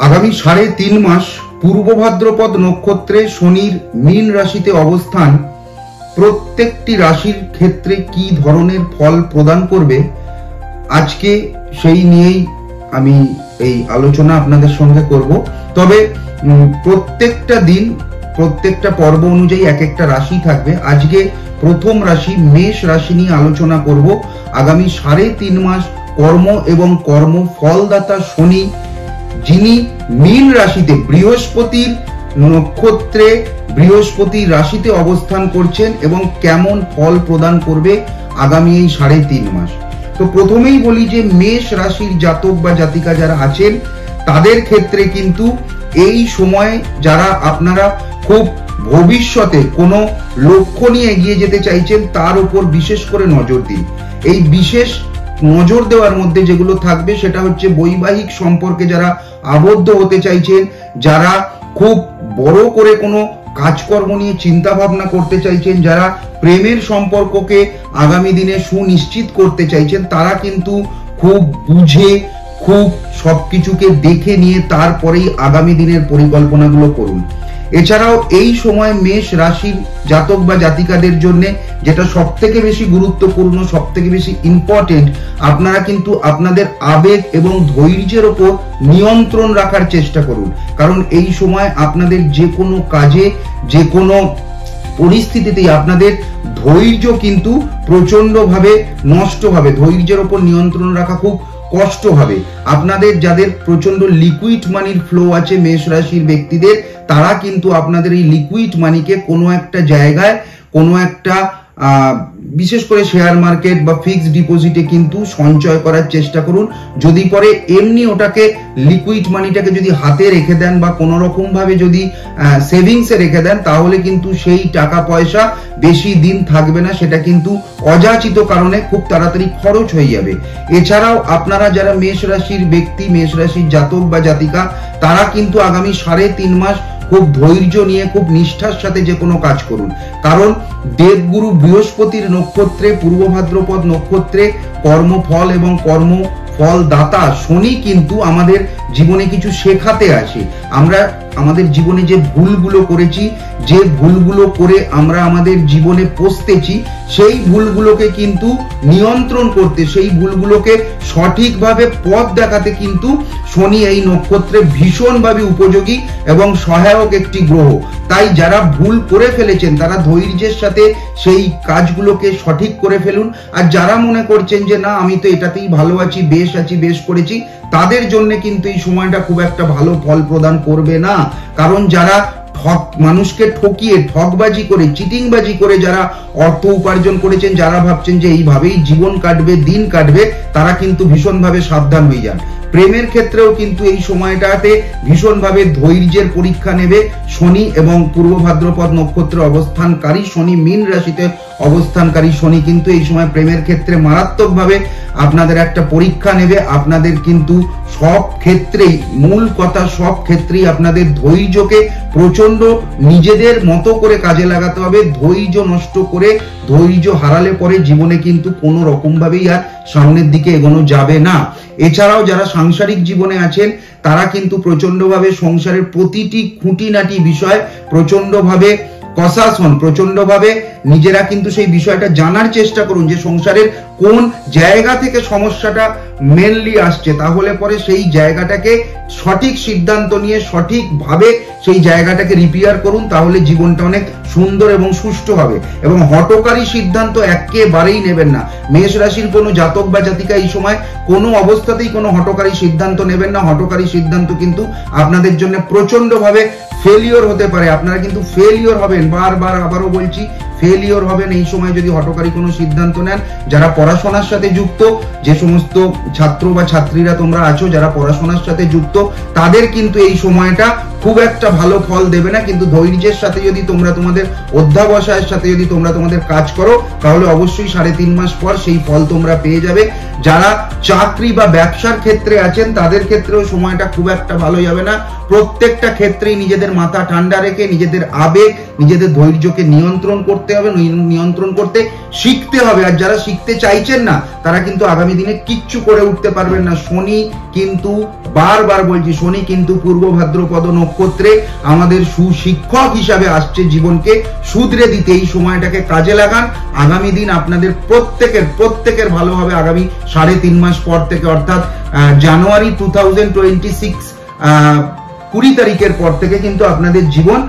আগামী 3.5 মাস পূর্ব ভাদ্রপদ নক্ষত্রে শনির মীন রাশিতে অবস্থান প্রত্যেকটি রাশির ক্ষেত্রে কি ধরনের ফল প্রদান করবে, আজকে সেই নিয়েই আমি এই আলোচনা আপনাদের সঙ্গে করব। তবে প্রত্যেকটা দিন প্রত্যেকটা পর্ব অনুযায়ী এক একটা রাশি থাকবে। আজকে প্রথম রাশি মেষ রাশি নিয়ে আলোচনা করব। আগামী 3.5 মাস কর্ম এবং কর্ম ফলদাতা শনি, যিনি মীন রাশিতে বৃহস্পতির নক্ষত্রে বৃহস্পতির রাশিতে অবস্থান করছেন এবং কেমন ফল প্রদান করবে আগামী এই 3.5 মাস। তো প্রথমেই বলি যে মেষ রাশির জাতক বা জাতিকা যারা আছেন তাদের ক্ষেত্রে কিন্তু এই সময় যারা আপনারা খুব ভবিষ্যতে কোনো লক্ষ্য নিয়ে এগিয়ে যেতে চাইছেন তার উপর বিশেষ করে নজর দিন। এই বিশেষ নজর দেওয়ার মধ্যে যেগুলো থাকবে সেটা হচ্ছে বৈবাহিক সম্পর্কে যারা আবদ্ধ হতে চাইছেন, যারা খুব বড় করে কোনো কাজকর্ম নিয়ে চিন্তা ভাবনা করতে চাইছেন, যারা প্রেমের সম্পর্ককে আগামী দিনে সুনিশ্চিত করতে চাইছেন, তারা কিন্তু খুব বুঝে খুব সবকিছুকে দেখে নিয়ে তারপরেই আগামী দিনের পরিকল্পনাগুলো করুন। এছাড়াও এই সময় মেষ রাশির জাতক বা জাতিকাদের জন্য যেটা সব থেকে বেশি গুরুত্বপূর্ণ, সব থেকে বেশি ইম্পর্টেন্ট, আপনারা কিন্তু আপনাদের আবেগ এবং ধৈর্যের ওপর নিয়ন্ত্রণ রাখার চেষ্টা করুন। কারণ এই সময় আপনাদের যে কোনো কাজে যে কোনো পরিস্থিতিতেই আপনাদের ধৈর্য কিন্তু প্রচন্ডভাবে নষ্ট হবে। ধৈর্যের ওপর নিয়ন্ত্রণ রাখা খুব কষ্ট হবে। আপনাদের যাদের প্রচন্ড লিকুইড মানির ফ্লো আছে মেষ রাশির ব্যক্তিদের, তারা কিন্তু আপনাদের এই লিকুইড মানিকে কোনো একটা জায়গায় কোনো একটা বিশেষ করে শেয়ার মার্কেট বা ফিক্সড ডিপোজিটে কিন্তু সঞ্চয় করার চেষ্টা করুন। যদি পরে এমনি ওটাকে লিকুইড মানিটাকে যদি হাতে রেখে দেন বা কোনো রকম ভাবে যদি সেভিংসে রেখে দেন, তাহলে কিন্তু সেই টাকা পয়সা বেশি দিন থাকবে না, সেটা কিন্তু অযাচিত কারণে খুব তাড়াতাড়ি খরচ হয়ে যাবে। এছাড়াও আপনারা যারা মেষ রাশির ব্যক্তি, মেষ রাশির জাতক বা জাতিকা, তারা কিন্তু আগামী 3.5 মাস খুব ধৈর্য নিয়ে খুব নিষ্ঠার সাথে যে কোনো কাজ করুন। কারণ দেবগুরু বৃহস্পতির নক্ষত্রে পূর্ব ভাদ্রপদ নক্ষত্রে কর্মফল এবং কর্মফল দাতা শনি কিন্তু আমাদের জীবনে কিছু শেখাতে আসে। আমরা আমাদের জীবনে যে ভুলগুলো করেছি, যে ভুলগুলো করে আমরা আমাদের জীবনে পস্তেছি, সেই ভুলগুলোকে কিন্তু নিয়ন্ত্রণ করতে, সেই ভুলগুলোকে সঠিকভাবে পথ দেখাতে কিন্তু শনি এই নক্ষত্রে ভীষণভাবে উপযোগী এবং সহায়ক একটি গ্রহ। তাই যারা ভুল করে ফেলেছেন তারা ধৈর্যের সাথে সেই কাজগুলোকে সঠিক করে ফেলুন। আর যারা মনে করছেন যে না আমি তো এটাতেই ভালো আছি, বেশ করেছি, তাদের জন্য কিন্তু এই সময়টা খুব একটা ভালো ফল প্রদান করবে না। কারণ যারা মানুষকে ঠকিয়ে ঠকবাজি করে চিটিংবাজি করে যারা অর্থ উপার্জন করেছেন, যারা ভাবছেন যে এইভাবেই জীবন কাটবে, দিন কাটবে, তারা কিন্তু ভীষণভাবে সাবধান হয়ে যান। প্রেমের ক্ষেত্রেও কিন্তু এই সময়টাতে ভীষণভাবে ধৈর্যের পরীক্ষা নেবে শনি এবং পূর্ব ভাদ্রপদ নক্ষত্রে অবস্থানকারী শনি, মীন রাশিতে অবস্থানকারী শনি কিন্তু এই সময় প্রেমের ক্ষেত্রে মারাত্মকভাবে আপনাদের একটা পরীক্ষা নেবে। আপনাদের কিন্তু সব ক্ষেত্রেই, মূল কথা সব ক্ষেত্রেই আপনাদের ধৈর্যকে প্রচন্ড নিজেদের মতো করে কাজে লাগাতে হবে। ধৈর্য নষ্ট করে ধৈর্য হারালে পরে জীবনে কিন্তু কোনো রকম ভাবেই আর সামনের দিকে এগোনো যাবে না। এছাড়াও যারা সাংসারিক জীবনে আছেন তারা কিন্তু প্রচন্ডভাবে সংসারের প্রতিটি খুঁটিনাটি বিষয় প্রচন্ডভাবে কসাসন, প্রচন্ডভাবে নিজেরা কিন্তু সেই বিষয়টা জানার চেষ্টা করুন যে সংসারের কোন জায়গা থেকে সমস্যাটা মেনলি আসছে, তাহলে পরে সেই জায়গাটাকে সঠিক সিদ্ধান্ত নিয়ে সঠিকভাবে সেই জায়গাটাকে রিপেয়ার করুন, তাহলে জীবনটা অনেক সুন্দর এবং সুষ্ঠু হবে। এবং হঠকারী সিদ্ধান্ত একেবারেই নেবেন না। মেষ রাশির কোনো জাতক বা জাতিকা এই সময় কোনো অবস্থাতেই কোনো হঠকারী সিদ্ধান্ত নেবেন না। হঠকারী সিদ্ধান্ত কিন্তু আপনাদের জন্য প্রচন্ডভাবে ফেলিওর হতে পারে। আপনারা কিন্তু ফেলিওর হবেন, বারবার আবারও বলছি, ফেলিওর হবেন এই সময় যদি হঠকারী কোনো সিদ্ধান্ত নেন। যারা পড়াশোনার সাথে যুক্ত, যে সমস্ত ছাত্র বা ছাত্রীরা তোমরা আছো যারা পড়াশোনার সাথে যুক্ত, তাদের কিন্তু এই সময়টা খুব একটা ভালো ফল দেবে না। কিন্তু ধৈর্যের সাথে যদি তোমরা তোমাদের অধ্যাবসায়ের সাথে যদি তোমরা তোমাদের কাজ করো, তাহলে অবশ্যই 3.5 মাস পর সেই ফল তোমরা পেয়ে যাবে। যারা চাকরি বা ব্যবসার ক্ষেত্রে আছেন তাদের ক্ষেত্রেও সময়টা খুব একটা ভালো যাবে না। প্রত্যেকটা ক্ষেত্রেই নিজেদের মাথা ঠান্ডা রেখে নিজেদের আবেগ, নিজেদের ধৈর্যকে নিয়ন্ত্রণ করতে হবে, নিয়ন্ত্রণ করতে শিখতে হবে। আর যারা শিখতে চাইছেন না তারা কিন্তু আগামী দিনে কিচ্ছু করে উঠতে পারবেন না। শনি কিন্তু, বারবার বলছি, শনি কিন্তু পূর্ব ভাদ্রপদ নক্ষত্রে আমাদের সুশিক্ষক হিসাবে আসছে, জীবনকে শুধরে দিতে। এই সময়টাকে কাজে লাগান। আগামী দিন আপনাদের প্রত্যেকের ভালো হবে। আগামী 3.5 মাস পর থেকে, অর্থাৎ জানুয়ারি 2026 20 তারিখের পর থেকে কিন্তু আপনাদের জীবন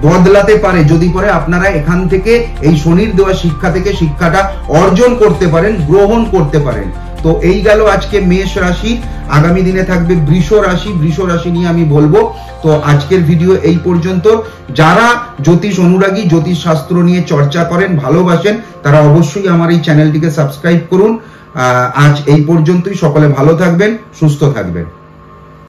বদলাতে পারে, যদি পরে আপনারা এখান থেকে এই শনির দেওয়া শিক্ষা থেকে শিক্ষাটা অর্জন করতে পারেন, গ্রহণ করতে পারেন। তো এই গেল আজকে মেষ রাশি। আগামী দিনে থাকবে বৃষ রাশি। বৃষ রাশি নিয়ে আমি বলবো। তো আজকের ভিডিও এই পর্যন্ত। যারা জ্যোতিষ অনুরাগী, জ্যোতিষ শাস্ত্র নিয়ে চর্চা করেন, ভালোবাসেন, তারা অবশ্যই আমার এই চ্যানেলটিকে সাবস্ক্রাইব করুন। আজ এই পর্যন্তই। সকলে ভালো থাকবেন, সুস্থ থাকবেন।